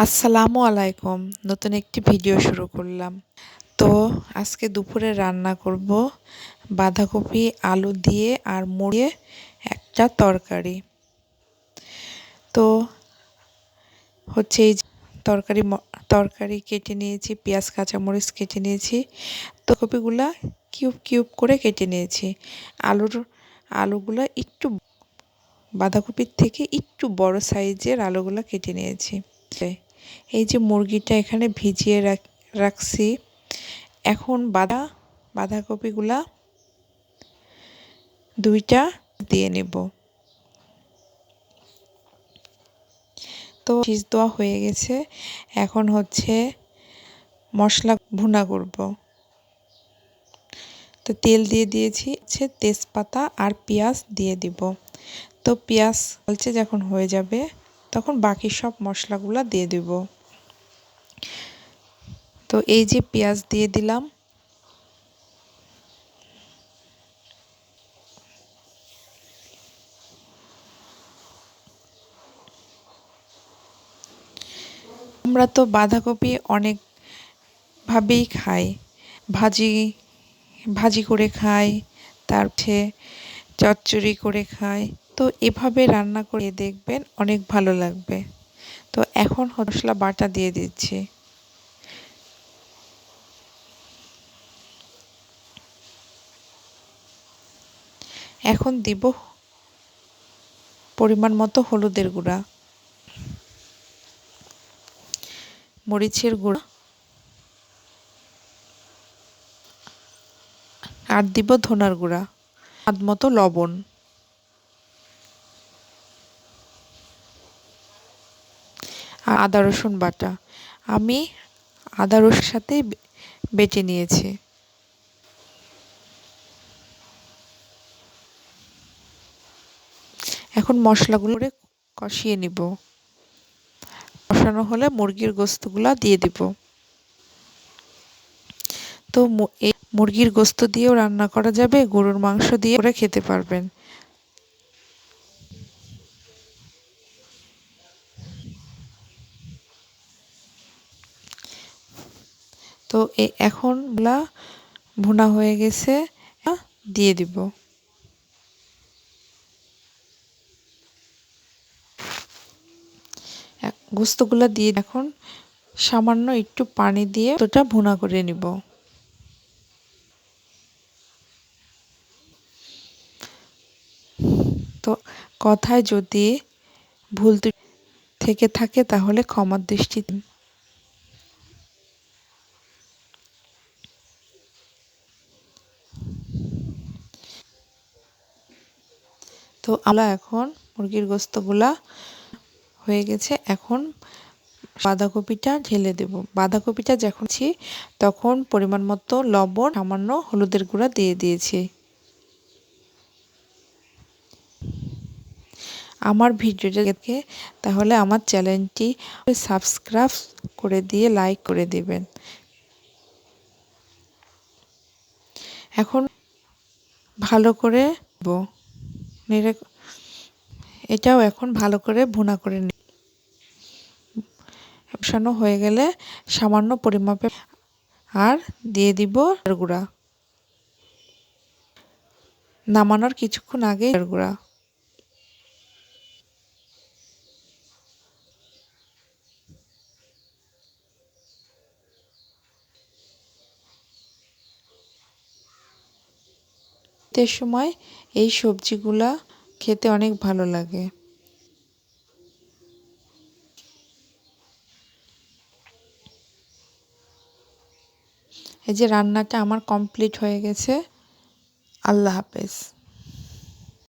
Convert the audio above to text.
আসসালামু আলাইকুম। নতুন একটি ভিডিও শুরু করলাম। তো আজকে দুপুরে রান্না করব বাঁধাকপি, আলু দিয়ে আর মুড়িয়ে একটা তরকারি। তো হচ্ছে এই তরকারি কেটে নিয়েছি, পেঁয়াজ কাঁচামরিচ কেটে নিয়েছি। তো কপিগুলা কিউব কিউব করে কেটে নিয়েছি। আলুগুলা একটু বাঁধাকপির থেকে একটু বড় সাইজের আলুগুলা কেটে নিয়েছি। এই যে মুরগিটা এখানে ভিজিয়ে রাখছি। এখন বাঁধাকপিগুলা দুইটা দিয়ে নেব। তো সিজ দেওয়া হয়ে গেছে। এখন হচ্ছে মশলা ভুনা করব। তো তেল দিয়ে দিয়েছি, হচ্ছে তেজপাতা আর পেঁয়াজ দিয়ে দিব। তো পেঁয়াজ লালচে যখন হয়ে যাবে তখন বাকি সব মশলাগুলো দিয়ে দিব। তো এই যে পেঁয়াজ দিয়ে দিলাম। আমরা তো বাঁধাকপি অনেকভাবেই খাই। ভাজি ভাজি করে খাই, তারপরে চচ্চড়ি করে খাই। তো এভাবে রান্না করে দেখবেন, অনেক ভালো লাগবে। তো এখন মশলা বাটা দিয়ে দিচ্ছি। এখন দিব পরিমাণ মতো হলুদের গুঁড়া, মরিচের গুঁড়া আর দিব ধনার গুঁড়া, স্বাদ মতো লবণ। আর আদা রসুন বাটা আমি আদা রসুনের সাথে বেটে নিয়েছি। এখন মশলাগুলো কষিয়ে নিব। কষানো হলে মুরগির গোস্তগুলো দিয়ে দিব। তো এই মুরগির গোস্ত দিয়েও রান্না করা যাবে, গরুর মাংস দিয়ে করে খেতে পারবেন। তো এখন ভুনা হয়ে গেছে, দিয়ে দিব। গোস্তগুলো দিয়ে এখন সামান্য একটু পানি দিয়ে ওটা ভুনা করে নিব। তো কথায় যদি ভুল থেকে থাকে তাহলে ক্ষমার দৃষ্টিতে। তো আমরা এখন মুরগির গোস্তগুলা হয়ে গেছে। এখন বাঁধাকপিটা ঢেলে দেব। বাঁধাকপিটা যখন তখন পরিমাণ মতো লবণ, সামান্য হলুদের গুঁড়া দিয়ে দিয়েছি। আমার ভিডিওটা দেখে তাহলে আমার চ্যানেলটি সাবস্ক্রাইব করে দিয়ে লাইক করে দিবেন। এখন ভালো করে এটাও এখন ভালো করে ভুনা করে বসানো হয়ে গেলে সামান্য পরিমাপে আর দিয়ে দিব গুঁড়া। নামানোর কিছুক্ষণ আগে গুঁড়া। শীতের সময় এই সবজিগুলা খেতে অনেক ভালো লাগে। এই যে রান্নাটা আমার কমপ্লিট হয়ে গেছে। আল্লাহ হাফেজ।